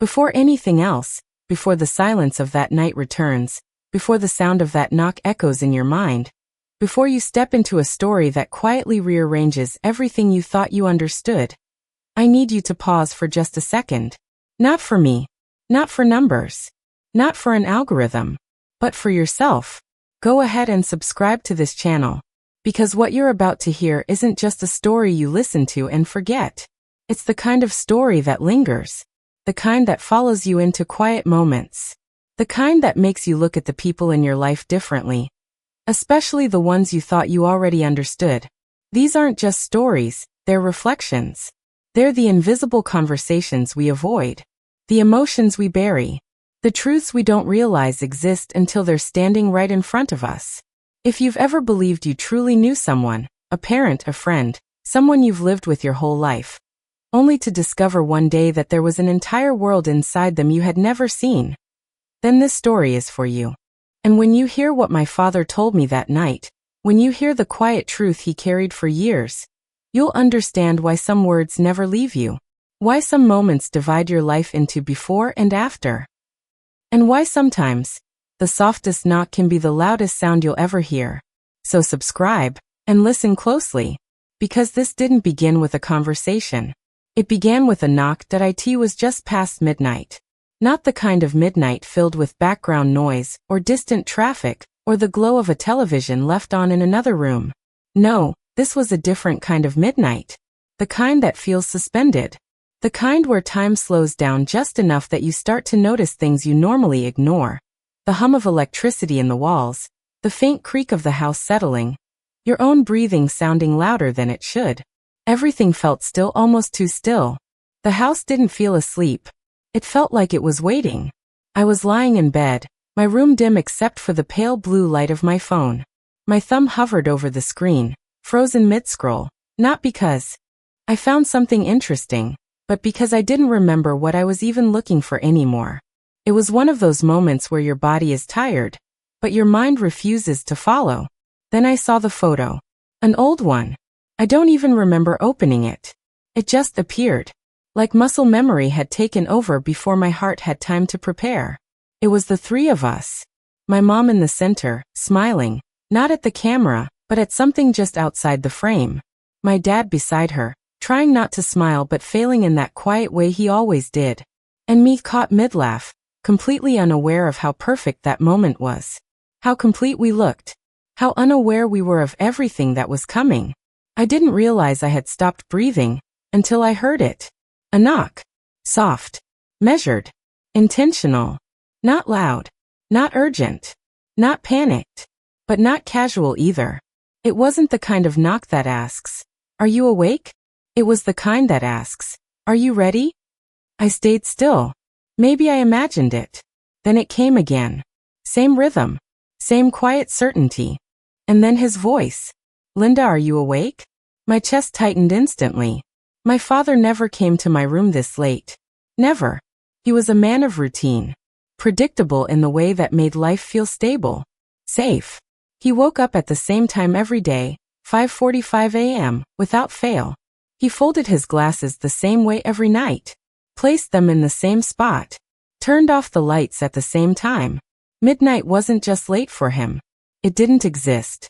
Before anything else, before the silence of that night returns, before the sound of that knock echoes in your mind, before you step into a story that quietly rearranges everything you thought you understood, I need you to pause for just a second. Not for me, not for numbers, not for an algorithm, but for yourself. Go ahead and subscribe to this channel, because what you're about to hear isn't just a story you listen to and forget. It's the kind of story that lingers, the kind that follows you into quiet moments, the kind that makes you look at the people in your life differently, especially the ones you thought you already understood. These aren't just stories, they're reflections. They're the invisible conversations we avoid, the emotions we bury, the truths we don't realize exist until they're standing right in front of us. If you've ever believed you truly knew someone, a parent, a friend, someone you've lived with your whole life, only to discover one day that there was an entire world inside them you had never seen, then this story is for you. And when you hear what my father told me that night, when you hear the quiet truth he carried for years, you'll understand why some words never leave you, why some moments divide your life into before and after, and why sometimes the softest knock can be the loudest sound you'll ever hear. So subscribe and listen closely, because this didn't begin with a conversation. It began with a knock. It was just past midnight. Not the kind of midnight filled with background noise or distant traffic or the glow of a television left on in another room. No, this was a different kind of midnight. The kind that feels suspended. The kind where time slows down just enough that you start to notice things you normally ignore. The hum of electricity in the walls, the faint creak of the house settling, your own breathing sounding louder than it should. Everything felt still, almost too still. The house didn't feel asleep. It felt like it was waiting. I was lying in bed, my room dim except for the pale blue light of my phone. My thumb hovered over the screen, frozen mid-scroll, not because I found something interesting, but because I didn't remember what I was even looking for anymore. It was one of those moments where your body is tired, but your mind refuses to follow. Then I saw the photo. An old one. I don't even remember opening it. It just appeared. Like muscle memory had taken over before my heart had time to prepare. It was the three of us. My mom in the center, smiling, not at the camera, but at something just outside the frame. My dad beside her, trying not to smile but failing in that quiet way he always did. And me caught mid-laugh, completely unaware of how perfect that moment was. How complete we looked. How unaware we were of everything that was coming. I didn't realize I had stopped breathing until I heard it. A knock. Soft. Measured. Intentional. Not loud. Not urgent. Not panicked. But not casual either. It wasn't the kind of knock that asks, "Are you awake?" It was the kind that asks, "Are you ready?" I stayed still. Maybe I imagined it. Then it came again. Same rhythm. Same quiet certainty. And then his voice. "Linda, are you awake?" My chest tightened instantly. My father never came to my room this late. Never. He was a man of routine. Predictable in the way that made life feel stable. Safe. He woke up at the same time every day, 5:45 a.m., without fail. He folded his glasses the same way every night. Placed them in the same spot. Turned off the lights at the same time. Midnight wasn't just late for him. It didn't exist.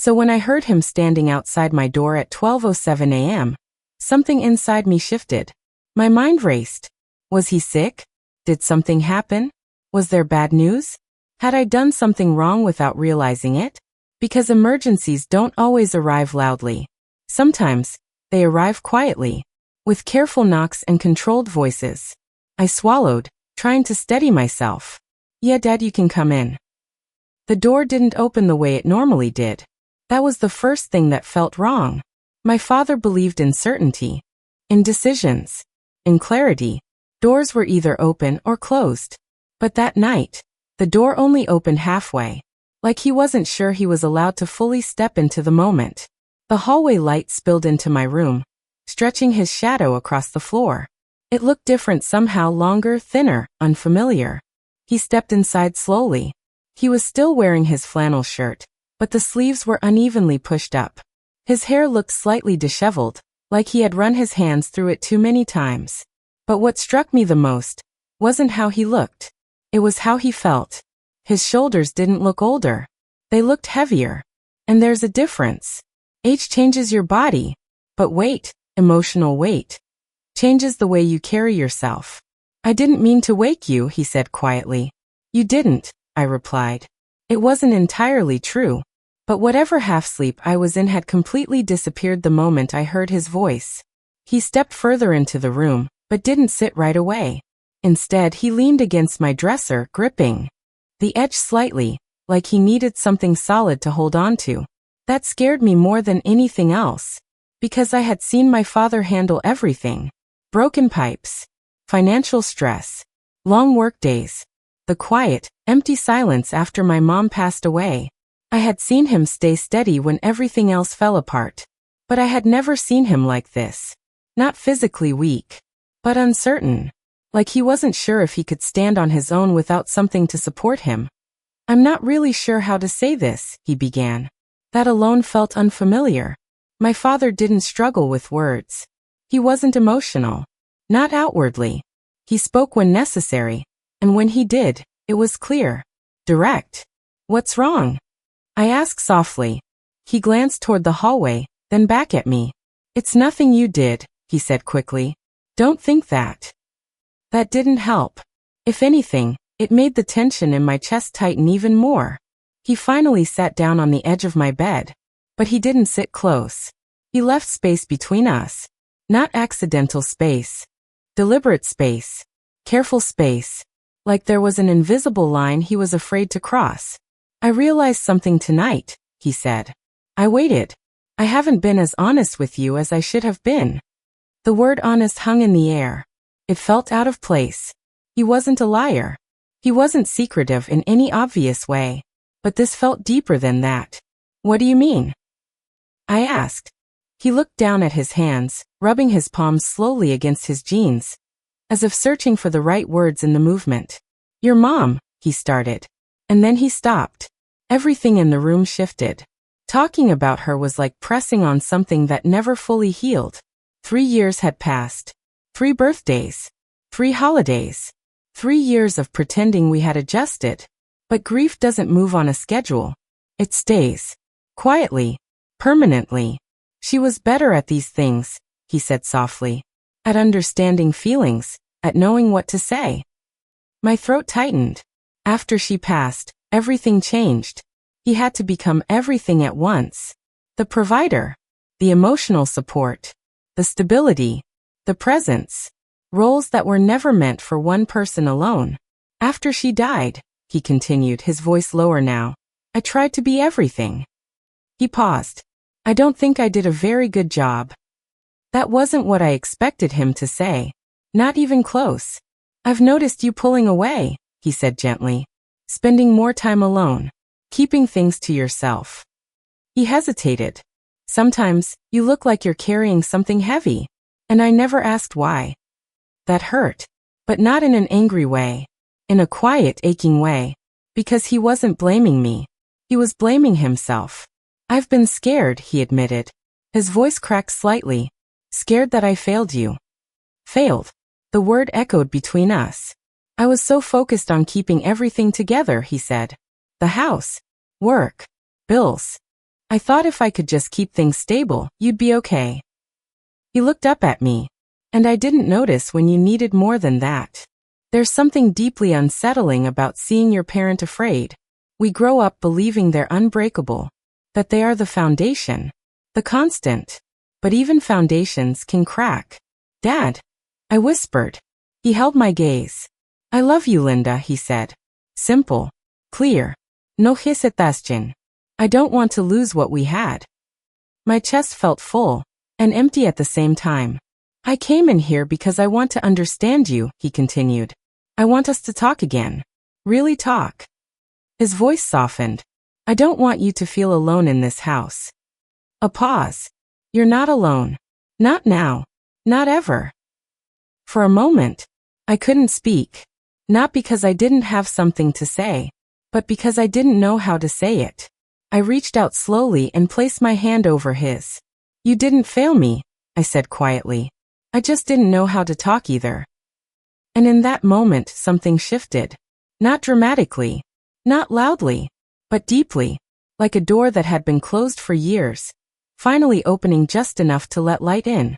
So when I heard him standing outside my door at 12:07 a.m., something inside me shifted. My mind raced. Was he sick? Did something happen? Was there bad news? Had I done something wrong without realizing it? Because emergencies don't always arrive loudly. Sometimes, they arrive quietly, with careful knocks and controlled voices. I swallowed, trying to steady myself. "Yeah, Dad, you can come in." The door didn't open the way it normally did. That was the first thing that felt wrong. My father believed in certainty, in decisions, in clarity. Doors were either open or closed. But that night, the door only opened halfway, like he wasn't sure he was allowed to fully step into the moment. The hallway light spilled into my room, stretching his shadow across the floor. It looked different somehow, longer, thinner, unfamiliar. He stepped inside slowly. He was still wearing his flannel shirt, but the sleeves were unevenly pushed up. His hair looked slightly disheveled, like he had run his hands through it too many times. But what struck me the most wasn't how he looked. It was how he felt. His shoulders didn't look older. They looked heavier. And there's a difference. Age changes your body, but weight, emotional weight, changes the way you carry yourself. I didn't mean to wake you, he said quietly. You didn't, I replied. It wasn't entirely true. But whatever half-sleep I was in had completely disappeared the moment I heard his voice. He stepped further into the room, but didn't sit right away. Instead, he leaned against my dresser, gripping the edge slightly, like he needed something solid to hold on to. That scared me more than anything else, because I had seen my father handle everything. Broken pipes, financial stress, long workdays, the quiet, empty silence after my mom passed away. I had seen him stay steady when everything else fell apart. But I had never seen him like this. Not physically weak, but uncertain. Like he wasn't sure if he could stand on his own without something to support him. I'm not really sure how to say this, he began. That alone felt unfamiliar. My father didn't struggle with words. He wasn't emotional. Not outwardly. He spoke when necessary, and when he did, it was clear. Direct. What's wrong? I asked softly. He glanced toward the hallway, then back at me. It's nothing you did, he said quickly. Don't think that. That didn't help. If anything, it made the tension in my chest tighten even more. He finally sat down on the edge of my bed. But he didn't sit close. He left space between us. Not accidental space. Deliberate space. Careful space. Like there was an invisible line he was afraid to cross. I realized something tonight, he said. I waited. I haven't been as honest with you as I should have been. The word honest hung in the air. It felt out of place. He wasn't a liar. He wasn't secretive in any obvious way. But this felt deeper than that. What do you mean? I asked. He looked down at his hands, rubbing his palms slowly against his jeans, as if searching for the right words in the movement. Your mom, he started. And then he stopped. Everything in the room shifted. Talking about her was like pressing on something that never fully healed. 3 years had passed. 3 birthdays. 3 holidays. 3 years of pretending we had adjusted. But grief doesn't move on a schedule. It stays. Quietly. Permanently. She was better at these things, he said softly. At understanding feelings, at knowing what to say. My throat tightened. After she passed, everything changed. He had to become everything at once. The provider. The emotional support. The stability. The presence. Roles that were never meant for one person alone. After she died, he continued, his voice lower now, I tried to be everything. He paused. I don't think I did a very good job. That wasn't what I expected him to say. Not even close. I've noticed you pulling away, he said gently. Spending more time alone. Keeping things to yourself. He hesitated. Sometimes, you look like you're carrying something heavy. And I never asked why. That hurt. But not in an angry way. In a quiet, aching way. Because he wasn't blaming me. He was blaming himself. I've been scared, he admitted. His voice cracked slightly. Scared that I failed you. Failed. The word echoed between us. I was so focused on keeping everything together, he said. The house. Work. Bills. I thought if I could just keep things stable, you'd be okay. He looked up at me. And I didn't notice when you needed more than that. There's something deeply unsettling about seeing your parent afraid. We grow up believing they're unbreakable. That they are the foundation. The constant. But even foundations can crack. Dad. I whispered. He held my gaze. I love you, Linda, he said. Simple. Clear. No hesitation. I don't want to lose what we had. My chest felt full. And empty at the same time. I came in here because I want to understand you, he continued. I want us to talk again. Really talk. His voice softened. I don't want you to feel alone in this house. A pause. You're not alone. Not now. Not ever. For a moment, I couldn't speak. Not because I didn't have something to say, but because I didn't know how to say it. I reached out slowly and placed my hand over his. You didn't fail me, I said quietly. I just didn't know how to talk either. And in that moment, something shifted. Not dramatically, not loudly, but deeply, like a door that had been closed for years, finally opening just enough to let light in.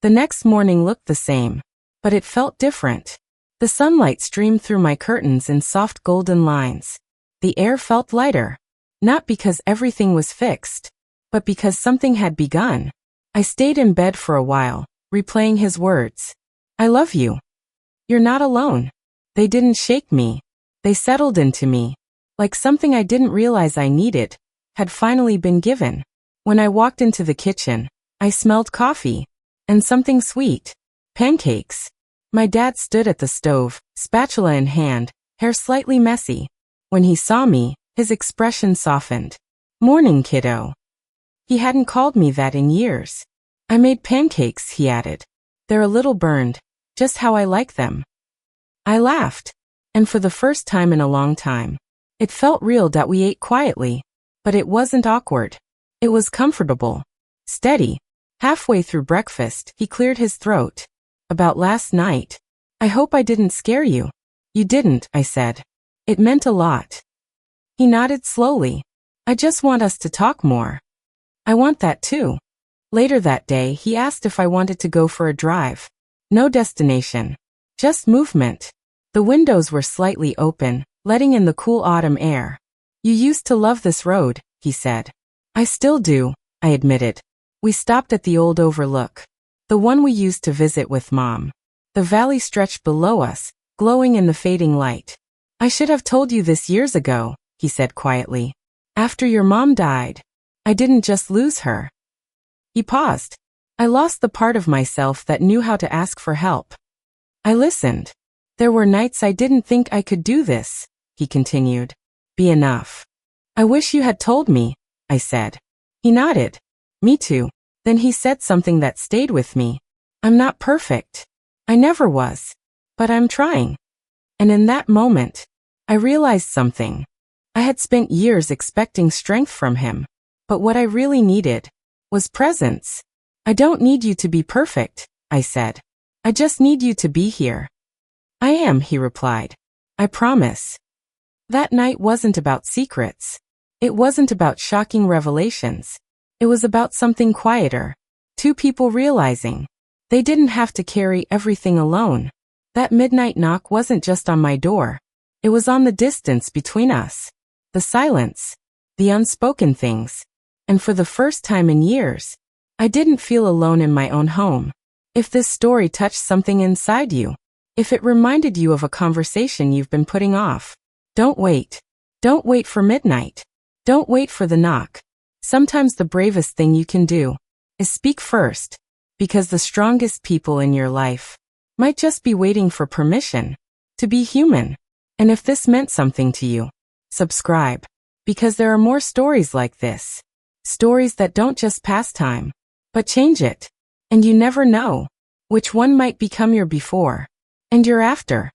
The next morning looked the same, but it felt different. The sunlight streamed through my curtains in soft golden lines. The air felt lighter, not because everything was fixed, but because something had begun. I stayed in bed for a while, replaying his words. I love you. You're not alone. They didn't shake me. They settled into me, like something I didn't realize I needed had finally been given. When I walked into the kitchen, I smelled coffee and something sweet. Pancakes. My dad stood at the stove, spatula in hand, hair slightly messy. When he saw me, his expression softened. Morning, kiddo. He hadn't called me that in years. I made pancakes, he added. They're a little burned, just how I like them. I laughed, and for the first time in a long time, it felt real that we ate quietly, but it wasn't awkward. It was comfortable, steady. Halfway through breakfast, he cleared his throat. About last night. I hope I didn't scare you. You didn't, I said. It meant a lot. He nodded slowly. I just want us to talk more. I want that too. Later that day, he asked if I wanted to go for a drive. No destination. Just movement. The windows were slightly open, letting in the cool autumn air. You used to love this road, he said. I still do, I admitted. We stopped at the old overlook. The one we used to visit with Mom. The valley stretched below us, glowing in the fading light. I should have told you this years ago, he said quietly. After your mom died, I didn't just lose her. He paused. I lost the part of myself that knew how to ask for help. I listened. There were nights I didn't think I could do this, he continued. Be enough. I wish you had told me, I said. He nodded. Me too. Then he said something that stayed with me. I'm not perfect. I never was. But I'm trying. And in that moment, I realized something. I had spent years expecting strength from him. But what I really needed was presence. I don't need you to be perfect, I said. I just need you to be here. I am, he replied. I promise. That night wasn't about secrets. It wasn't about shocking revelations. It was about something quieter. Two people realizing they didn't have to carry everything alone. That midnight knock wasn't just on my door. It was on the distance between us. The silence. The unspoken things. And for the first time in years, I didn't feel alone in my own home. If this story touched something inside you, if it reminded you of a conversation you've been putting off, don't wait. Don't wait for midnight. Don't wait for the knock. Sometimes the bravest thing you can do is speak first, because the strongest people in your life might just be waiting for permission to be human. And if this meant something to you, subscribe, because there are more stories like this. Stories that don't just pass time, but change it. And you never know which one might become your before and your after.